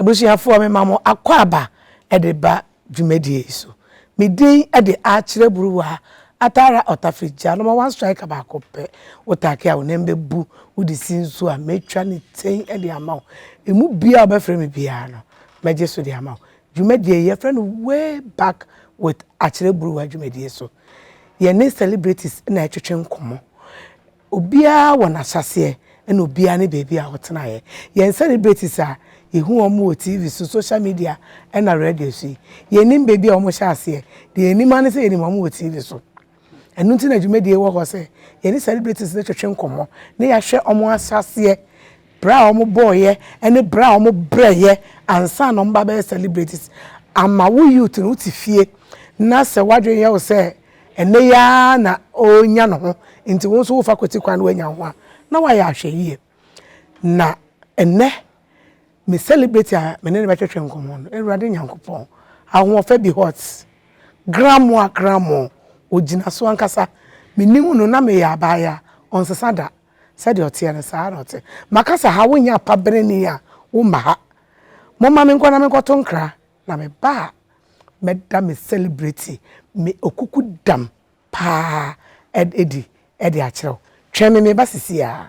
abusuafo me mamo akwaba e de ba dwumadie so me din e de Akyere Bruwaa atara otafrija no one strike ba kope otake a onembe bu udi sinso a metwa ne ten e de amaw emu bia obefre me bia no meje so de amaw dwumadie ye friend way back with Akyere Bruwaa dwumadie so ye ne celebrities na etwetwe nkomo obia wona sase na obia ne baby a hotena ye celebrities a yehu omo TV so social media na radio so ye nim baby a omo sha ase de enim ane se enim omo TV so enu nti na dwumadie wo ho se ye ne celebrities na twetwe nkomo na ya hwe omo asase bra omo boye ene bra omo breye ansa no mba be celebrities ama wo youth no ti fie na se wadwe ye wo se ene ya na onya no ho nti wo so wo fa kwoti kwan wanya ho na wa ya hwe yie na ene me celebrate a me ne betwetwe nkomo no Ewurade Nyankopon ahwo fa bi hot gramo ogina so ankasa me nimu no na me ya abaya onsesa da said your tia na sa rote makasa ha wonya pabere ni a wo ma ha mama me nkwana me kwato nkra na me ba me da me celebrate me okuku dam pa edi akyerew twa me ba sisi a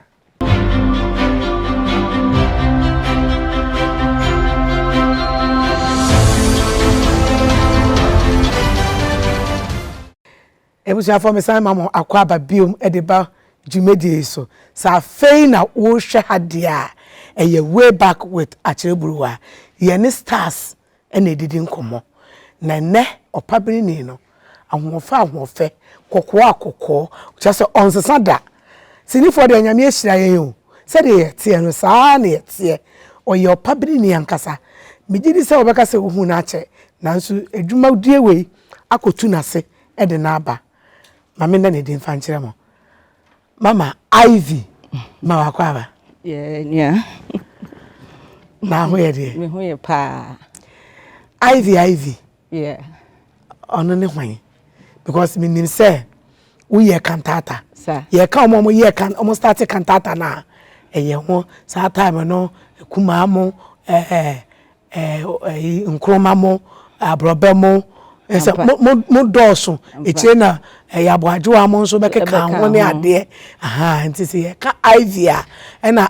ebusuafo me san mamo akwaba biom edeba dwumadie so sa fei na wo hwe hade a eye way back with Akyere Bruwaa ye ne stars ena edidi nkomo na ne opabiri ni no ahofe kokko chase onsesa da sinifo de anyame ehira yen o se de ye tie no saa na ye tie oye opabiri ni ankasa megidi se obeka se ohu na ache nanso edwumadie wei akotu na se ede na aba mama na ne din fankire mo mama Ivy ma wakwaba yeah na ho ye de me ho ye pa Ivy yeah ono ne hwan because me nim say we ye cantata sir ye ka omo ye kan omo start cantata na eye ho sa time no kuma mo nkroma mo abroba mo ese mo doso eche na yabwajo amo nso bekeka ho ne ade aha nti se ye ka Ivy a na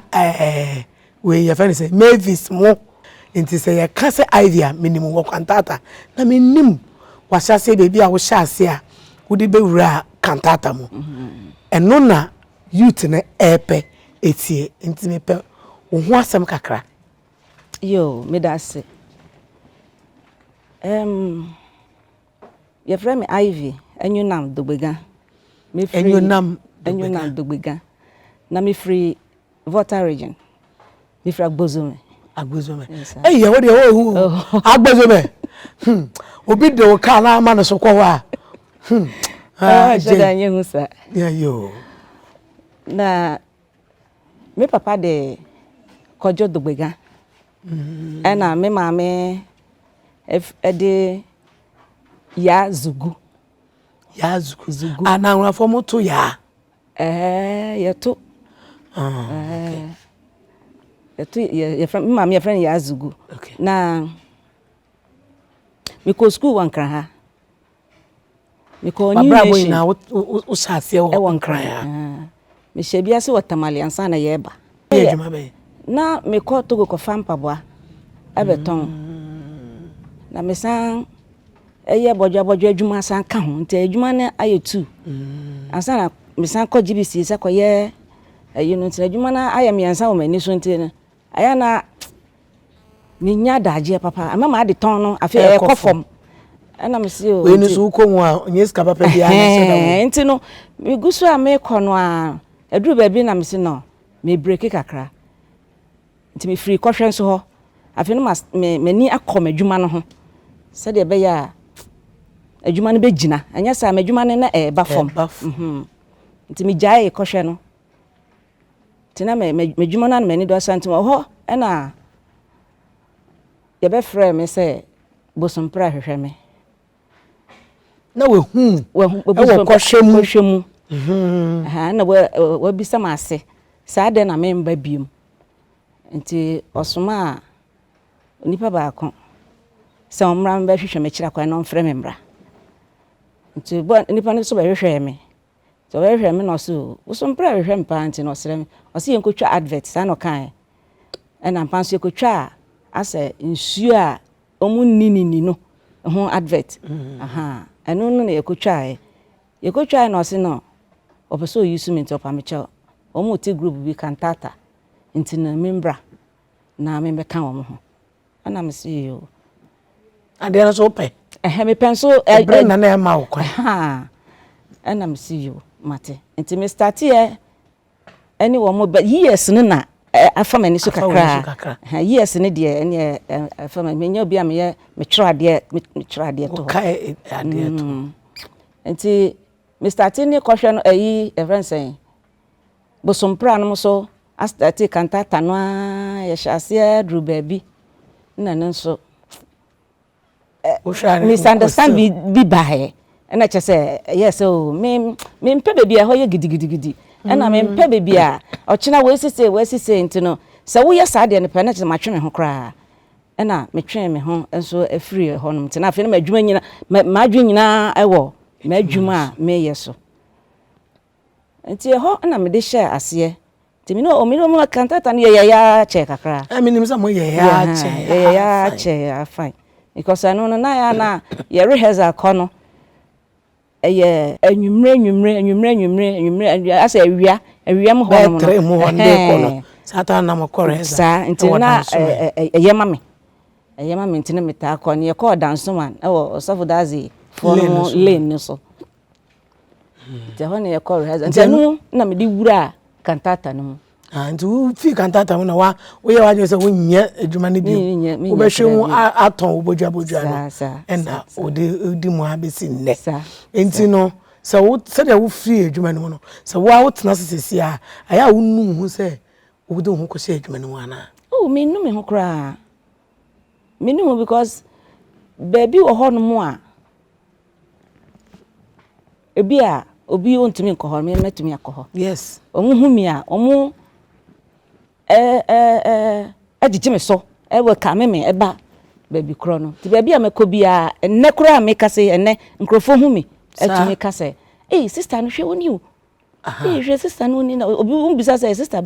we ye fa ni say Mavis mo nti se ye ka se Ivy a minimum wo cantata na minim wasase baby a wo hyase a wodi bewura cantata mo eno na youth ne epe etie nti me pe wo ho asem kakra yo me da se ye frame me Ivy enyunam dogbega me free enyunam dogbega na me free Volta region me free agbozome ye wo de wo agbozome obi de o kala ma no so kwa wa jeda nye husa yo na me papa de kojo dogbega na me mama de ya zugu ana nwa fo moto ya yeto yeto ye from mama ye friend ya zugu na me ko school wankran ha me ko new nation na wo sase wo wankran ha me shebia se watamali ansa na yeba ejuma be na me ko togo ko fampa boa abeton na me san eye bojo adwuma san ka ho nti adwuma na ayetu ansa na me san ko GBC se ko ye no nti adwuma na ayem yansa wo mani so nti na aya na minya daje papa amama ade ton no afi e kofom ana me se o we ni so ko mu a onye ska papa bia na se da nti no me gusu a me ko no a eduru ba bi na me se no me break kakra nti me free kohwe so ho afi no me ni akom adwuma no ho se de be ya adwuma no be gina anya sa me adwuma no na ba fom nti me jae kohwe no tina me adwuma no na me ni do santim ho na ye be frɛ me se bosompra hwehwɛ me na we hu kohwɛ mu aha na we bisa ma ase saa de na me mba biom nti osoma nipa baako se omra mba hwehwe me kira kwan no mfrɛ me mbra nti bo nipa no so bɛhwehwɛ me so bɛhwehwɛ me no so so mpra hwehwɛ mpa nti no srɛ me o se yenkotwa advert sa no kan ɛna mpa so yekotwa asɛ nsuo a omu nini no ho advert aha ɛno no na yekotwa na o se no opeso use me nti opa me kyɛ omu ti group bi kantata nti na membra na me bɛka wo ho ana me se yo ade na so pɛ me pen so brain na na ma wo kwan ha ana me se yo mate nti me start here any wo mo years no na afa mani so kakra ha years ne de ene afa me nya obi a me kyerɛ ade to kai ade to nti me start ni kɔhwɛ no ayi everything bosompra no so astati kantata no ya hyase dru baabi na nso misunderstand bi bae na kyese yes o me mpe baabi a ho ye gidigidi na me mpe baabi a ɔkyena wesise ntino sɛ wo yɛ saa de ne pɛ na kyese matwe me ho kra na me twe me ho nso afiri ho no ntina afei na madwuma nyina madwe nyina ɛwɔ madwuma a me yɛ so nti ho na me de hyɛ aseɛ nti me no kantata no yɛ ya che kakra minim sɛ mo yɛ ya che fine because anu no na ya na ye rehearsal kɔ no ɛyɛ anwumre asa awia mo ho no tre mo hon de kɔ no sata na mo kɔ rehearsal sa nti na ɛyɛ mame nti na meta kɔ ne kɔ dance man ɛwɔ osafo dazi for no lane so nti ho ne kɔ rehearsal nti anu na me di wura kantata no nti wo fi kantata na wo yɛ wadwe sɛ wo nya adwuma ne bi wo bɛhwɛ mu aton wo bodwa no ɛna odi mu abesi nnɛ nti no sɛ wo sɛ de wo free adwuma ne mu no sɛ wo tena sesesi a aya wo nu hu sɛ wo de ho kɔ adwuma ne mu ana me nu me ho kra me nu because baby wo ho no mu a ebi a obi ontumi nkɔ hɔ me metumi akɔ hɔ yes omu hu mi a omu agije me so we ka me eba baby kro no ti baby a mekɔ bia enne kro a me ka se enne nkrofo hu mi atumi ka se sister no hwe woni o hwe sister no ni na obi bisa se sister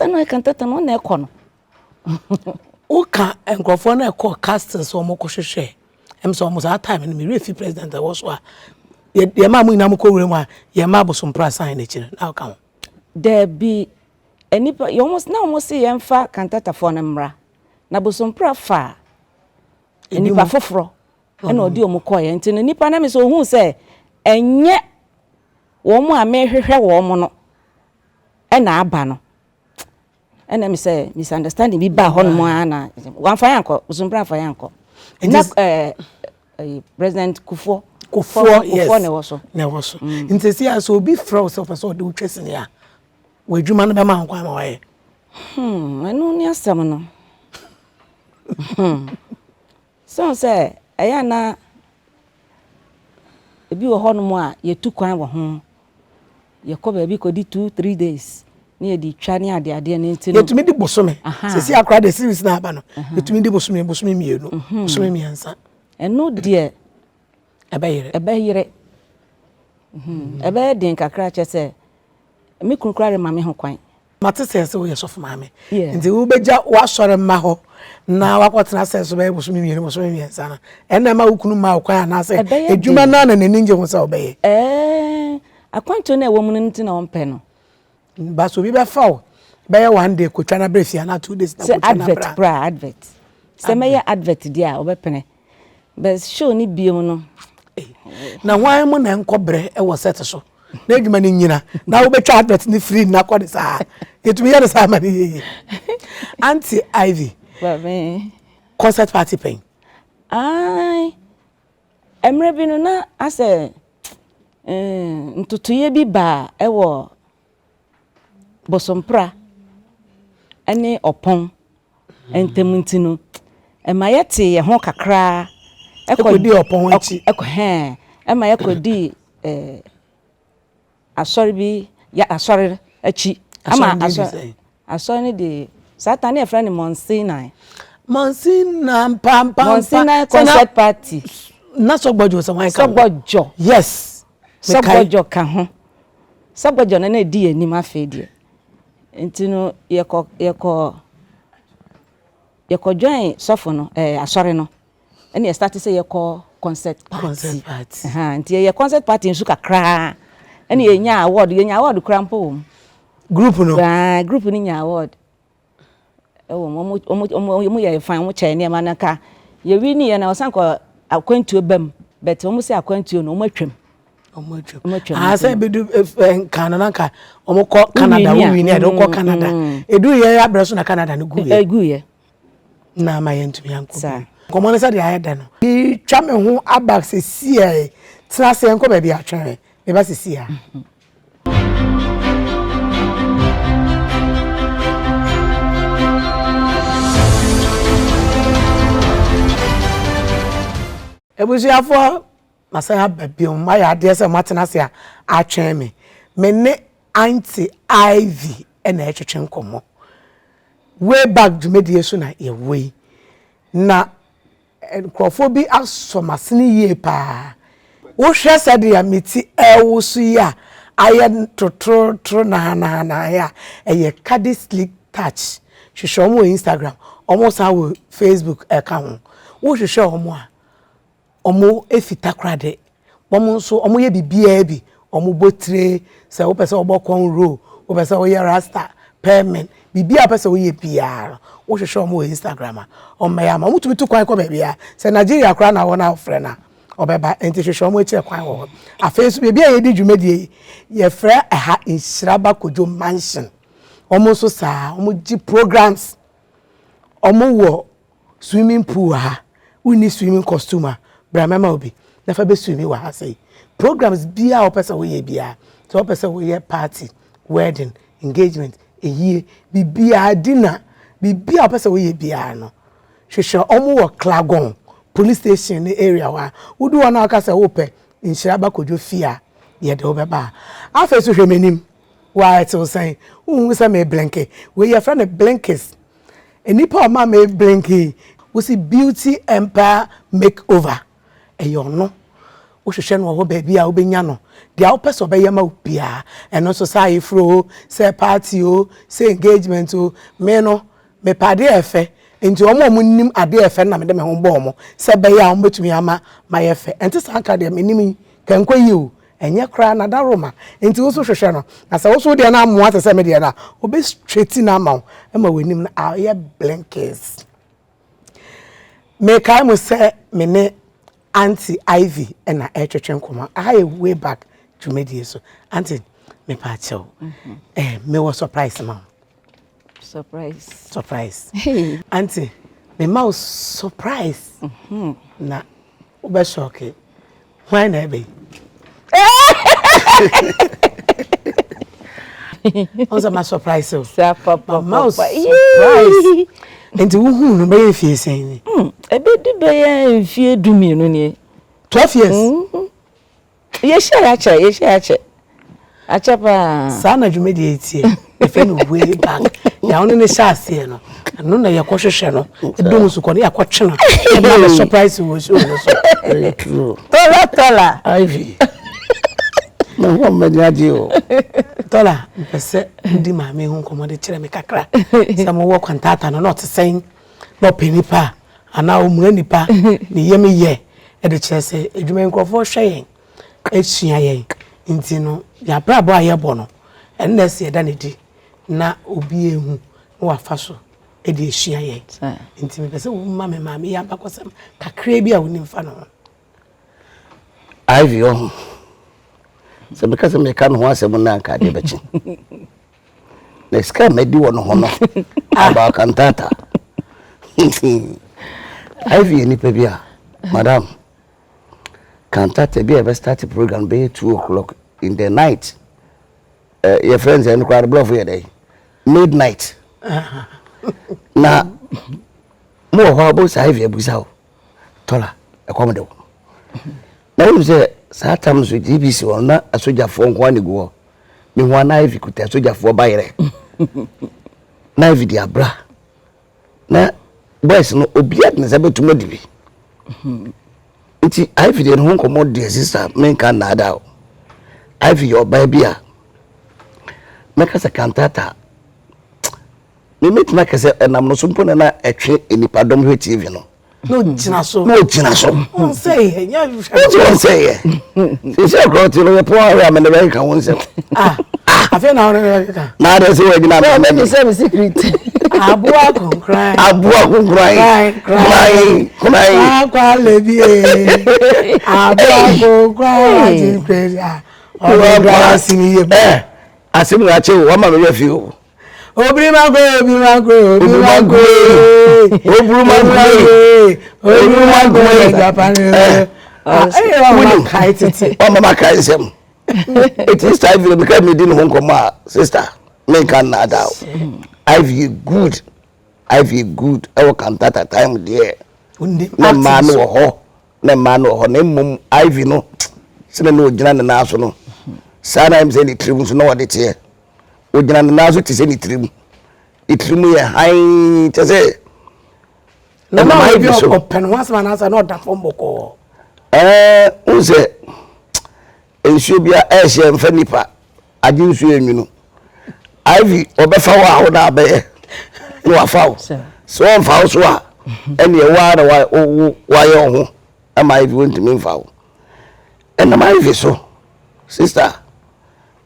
no e kantata no na ekɔ no o ka nkrofo na ekɔ castles so mo kɔ hwehwɛ so mo sa time no me refi president was so a ye ma mu ina mo kɔ wure mu a ye ma bosompra sign na kire na ka ho there be enipa you almost see yemfa kantata for na mra na bosompra fa enipa foforo e na odi omukọ ye nti na nipa na me so hu se enye wo mu a me hwehwe wo mu no e na aba no e na me say misunderstanding bi ba ho no mu ana wan fa yanko bosompra fa yanko na president Kufo yes na wo so nti si aso obi fra so fa so de utwese ne a wadwuma no be ma nkwa ma waye anu ni asam no so say eya na ebi wo ho no mu a ye tu kwan wo ho ye ko ba bi ko di 2-3 days ni ye di twa ni ade ne nti no ye tumi di bosome sesi akra de series na aba no ye tumi di bosome mienu bosome miensa enu de ebeyire ebe den kakra che se me kunukura re mame ho kwan mate se wo ye sofu mame nti wo beja wa sore ma ho na wakotena se so be bosome miensa na ena ma wukunu ma kwan na se edwuma na na ninje ho se obeye akwanto na ewo mu nti na ompe no ba so bi be fa wo be ye one day ko twa na brefia na 2 days na ko twa na bra advert se me ye advert dia obepene be show ni biem no na hwan mu na nkobre e wo set so na adwuma ni nyina na wo betwa advert ni free na kɔ de saa yetumi yɛ de saa ma ni Auntie Ivy ba me concert party pen emre bi no na ase ntutuye bi ba e wo bosompra ene opon entemuntino e ma yete ye ho kakra ekodi opon achi ema yakodi asori bi ya asori achi ama asori ni de satani e friend Monsignor Monsina pam Monsina concert party. Na Sogbojo so wan ka. Sogbojo. Yes. Sogbojo ka ho. Sogbojo na di anim afa die. Enti no yeko join sofo no asore no. Ene e start say yeko concert party. Enti ye concert party nsu kakra. Ene ye nya award krampo. Group no. Group ni nya award. Omo ye fan mo che ne ma naka. Ye wi ni ye na osanko akwantuo bam, but omo say akwantuo no omo atwam. Say be do Canada omo ko Canada we ni do ko Canada. Edu ye abreso na Canada no gu ye. Na ma ye ntumi anko. Komo ne say de ayeda no. Bi twa me ho abak se sie. Tena se enko ba bi atwen. Me ba se sie. Ebusiafo masaya babio maya ade se matena se atwen me ne anti Ivy na etwetwen komo way back dwumedie so na ye we na nkrofo bi asomasene ye pa wo hwe sade ya meti ewusu ya aye totro na ya eye Cardi Slick Touch hwehwe omo Instagram omo sa wo Facebook account wo hwehwe omo a omo efita krade omo nso omo ye bibia bi omo botre se wo pese obokon ro wo pese wo ye rasta payment bibia pese wo ye bia wo hwehwe omo Instagram omo ya ma omo tumi to kwan ko bia se Nigeria kra na wona ofre na obeba enti hwehwe omo eche kwan wo afesu bibia ye di dwumedie ye frɛ aha Inshraba Kojo Mansion omo nso sa omo gi programs omo wo swimming pool ha uni swimming costume Bramama obi na fa be swimi wa ha say programs bia o pesa wo ye bia so o pesa wo ye party wedding engagement ehie bibia dinner bibia o pesa wo ye bia no hwehwe omo wo Klagon police station area wa wudu wa na aka say wo pe Inshraba Kojo fia ye de obeba afa so hwemenim wa it will say say me blanket we your friend blankets enipa o ma me blanket we see beauty empire makeover eyo no wo hwehwe no ho ba bia wo benya no dia wo pese obeye ma obia eno so sai fro say party o say engagement o me no me pade efe enti omo nim ade efe na me de me ho bo omo say be ya omo betumi ama ma yefe enti sanka de me nim kankwa yi o enye kra na daroma enti wo so hwehwe no na say wo so de na amoa se me de na obe straight na ma ma wenim na ye blankets me kai mo say me ne Auntie Ivy and etwetwen koma I way back to medie so auntie me pa chew me was surprise ma surprise hey auntie me mouse surprise na obe shock why na be also my surprise so papa mouse surprise enti wo hu no be fie sen ebe di be ye fie dumi no ne 12 years ye share acha pa sana dwumedi etie efe no way back ya ono ne shase no no na ye kohwehwe no edom su ko ne yakotwe no e be surprise wo so no so true tola Ivy no wo manyadi o tola mpese ndi ma me hu komo de kire me kakra samo wo kwantata no not sen no penipa ana o mu nipa ne yeme ye e de kire se edwuma nkrofo hwe esua ye nti no ya brabo aye bo no enne se da ne di na obi ehu no wafa so e de esua ye nti me pese wo ma me ma me ya bakosam kakra bi a woni mfa no Ivy oh so because me kan ho asem na nka de bechi na ska me di wono ho no aba kantata Ivy ni pe bia madam cantata be ever start program be 2:00 in the night your friends and quite bluff here day midnight na mo ho abo sa Ivy abusa tola e come de na you say sometimes with GBC or na asojafo nko ani go me ho na Ivy kuta asojafo bayere na Ivy dia bra na boys no obiat ne sabe to modibi nti I feel no komo de sister men kan na ada I feel your baby a meka se cantata me metima kase enam no so mpo na etwe enipadom hwe TV no no jina so on say nya you say say go to no po ara me na kan won say afi na ore ka na dey say we gina me say me secret abua konkran cry kwa lebi abua konkran tin prayer ora sini ye asimu ya che wo ma me we fi o obiri magwe Japan mama kai sem it is time to become me din hon koma sister me kan na da I feel good I will come that time there na man wo ho na mum I feel no se no gina na so no sana im say the tribune so no what it here ogina na so ti say ni trimu itrimu ye hai te say na ma bi open once man answer no da fom boko unse ensuo bia e hye mfa nipa agi nsuo enwunu Ivy obefa wa ho na be no afaw so on faw so a ene e wa na wa ye ho am Ivy won't me faw ene ma Ivy so sister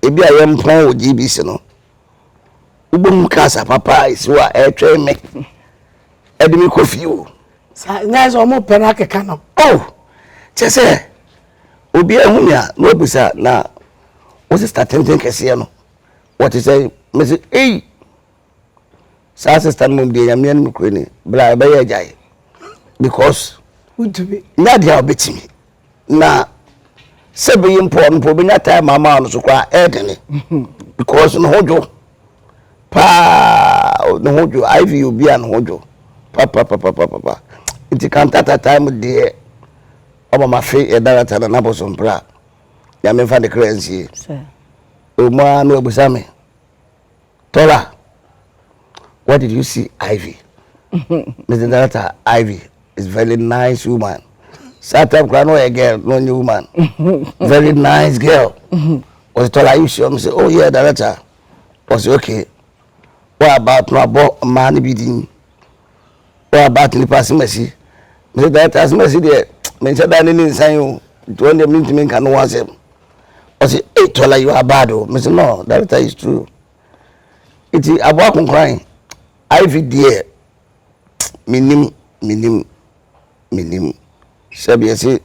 ebi ayem plan o GBC no ubom kasa papa isiwa etwe me edimi kofi o sa nyazo mo pena keka no chese obi ehunya no obusa na o sister tenten kese no what is say me say sa sister mum de yamia no kroni bra ba ye jai because utubi na dia obetimi na sebe yimpo benya time mama no so kwa edene because no hojo pa no hojo Ivy obi an hojo papa it can tata time there oba ma fe e darata na bosom bra ya me fa de currency o ma no ebusame Tola, what did you see Ivy? Mr. Director, Ivy is very nice woman. Satam Krano a girl, no new woman. Very nice girl. Was Tola you sure? I said, oh yeah, Director. Was okay. What about no about money bidding? What about the passing mercy? Mr. Director's mercy there. Mention that in inside you. Don't you mean to make no one say? I said, hey Tola, you are bad. Mr. No, Director is true. Iti abwa konkran Ivy there minim sabi say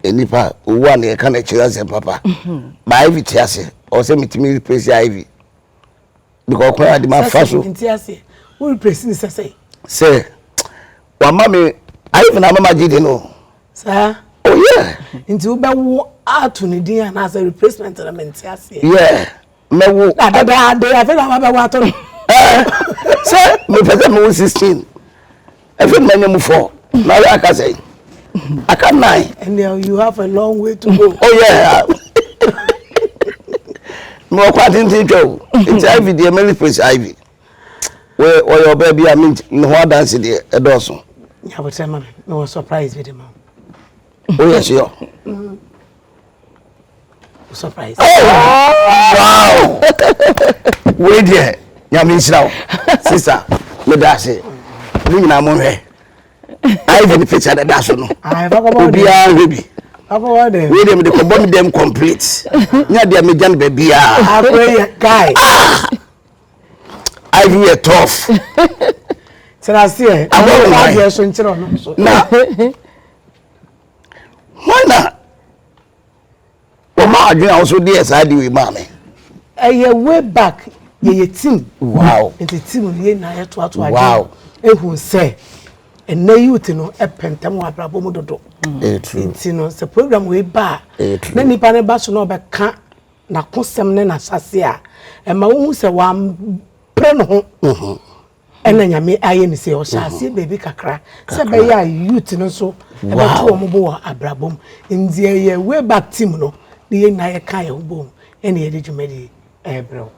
enipa owa na ka na chira se papa ba Ivy tiase o say mitimi replace Ivy because kwa di ma faso tiase who replace ni say wa mama Ivy na mama jide no sir oh yeah nti wo ba wo atu ni din na say replacement na mentiase yeah mewu ada I feel am ba wato say me pese me 16 I feel me nyamu 4 now I can say I can 9 and now you have a long way to go oh yeah no quite into it's Ivy the Emily Prince Ivy where or your baby I mean no dance there edoso ya but man no surprise with him oh yes sure surprise wow wait there nyame shirawo sister me da se ni na mo hwe Ivy the picture that dash no obi a rebi we dem the combo them complete nya dia me jan baby a guy Ivy a tough tena see I go so nchiro no so na mana o ma adwen also dey side we ma me way back ye team wow the team ye na ye to ato wow ehun say and na youth no e pentem wa brabo mu dodo true it no the program we ba na nipa ne ba so no be ka na kosem ne na sase a e ma wo se wa pre no ho ena nyame aye ni se o sase baby kakra se be ya youth no so e be to mo bo abrabom ndie ye way back team no ye na ye ka ye ho bom ene ye de dwumadi ebro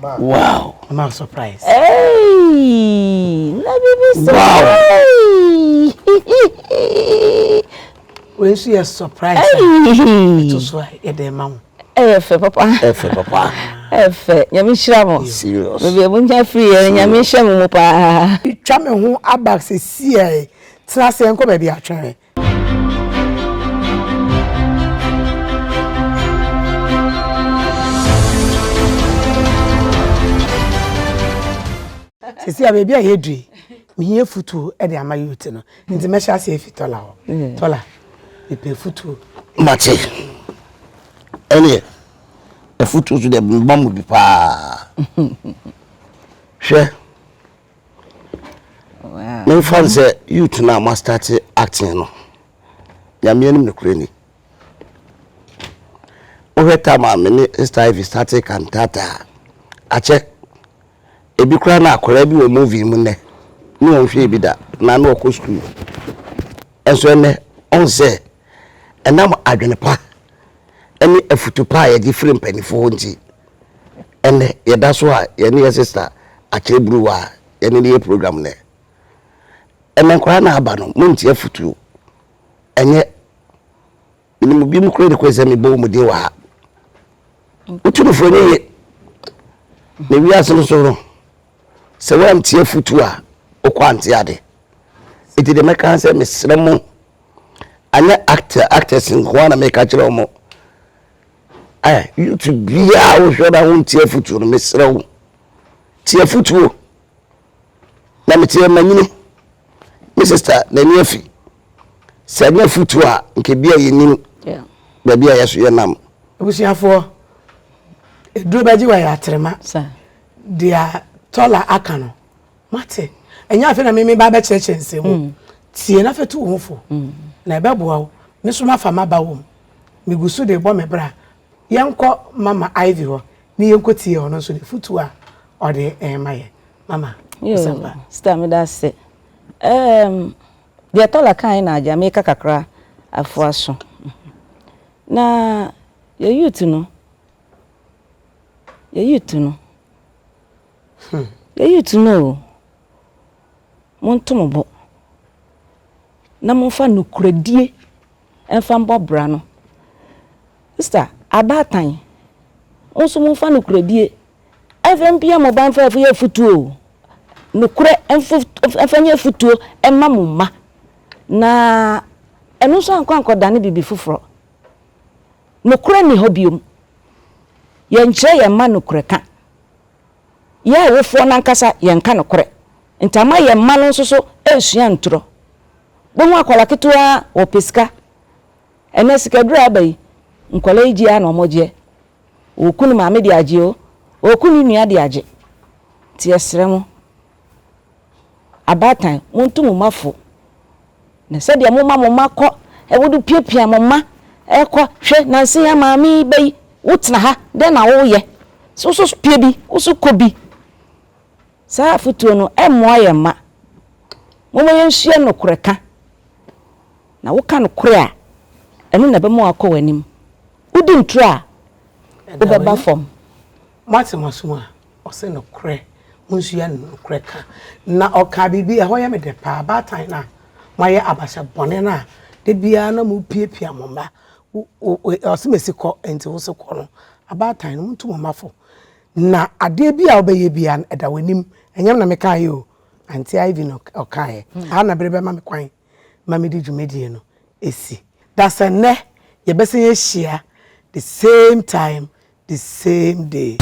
Wow. I'm surprised. Hey, let me be surprised. When she is surprised, it was why a demon. Papa. Papa. Yamishamo. Serious. Maybe I won't have free and Yamishamo, Papa. Chame who abax is CIA. Trust and come baby. I try. See, baby, I hear me here futu at the Amayut. In the measure, say if Tola. Tola, you pay futu. Mate. Any a futu to the bomb will be pa. Share. Wow. My friend said, you to now must start acting. Yamian Ukraine. Over time, I mean, started cantata. I check. Ebi kura na akora bi wo movie mu ne ni won hwe bi da na na okọ school enso ne on say enam adwene pa eni afutu pa ye different penifo nti ene ye da so a ye ne ye sister Akyere Bruwaa ye ne ye program ne ene kura na aba no mu nti afutu enye ni mu bi mu kura de ko se me bo mu de wa utu fo ne ye ne wi aso so no se wa mtie futu a okwanti ade iti de meka se mesremu anya actors nko na meka kire omo YouTube bia wo hwe da wo mtie futu no mesrewu tie futu na mtie manyini my sister na ni afi se anya futu a nke bia yenim ba bia yeso ye nam Obusiafo eduro baji wa ya trema Sir. Dia Tola akano mate enya afi na me ba cheche nsemu tie na fetu wo fo na ebe boa wo me so ma fama ba wo me gusu de bo me bra yenko mama Ivy ho ni yenko tie ho no so de futu a ode maye mama Yo, sta me da se dia Tola kan na aja me kakakra afo aso na ye youth no ye youth no montomobo na monfa nukredie enfa mbobra no sister abatan onso monfa nukredie FMPM mo ban fa ye futuo nukre enfanya futuo emma mumma na eno so anko dane bibi fufuro nukre ni hobium ye nche ye ma nukre ka ya wofo nankasa ye nka nukre ntama ye ma no so esua ntro bonwa akola ketua opeska ene sikadura abai nkola iji a na omoje okunu ma me di aje o okunu nua di aje ti esremo abatan montumu mafo na se dia mo makọ ewodu piapia mo ma ekọ hwe na nse ya maami bai wotna ha de na wo ye so pie bi so kobi sa futuo no emmo ye ma mo ye nhia no koreka na wo ka no kore a eno na be mo akọ wanim udi ntro a wo beba fom mate masuma o se no kore nhia no koreka na oka bibi e ho ye me de pa batan na maye abasha bone na de bia na mu piapia mo ma o se mesiko enti wo se ko no abatan no muntu mo mafo na ade bia obeye bia eda wanim enyam na meka ye o anti Ivy no okaye ana berebe ma me kwan ma me di dwumedie no esi that's a ne ye bese ye share the same time the same day.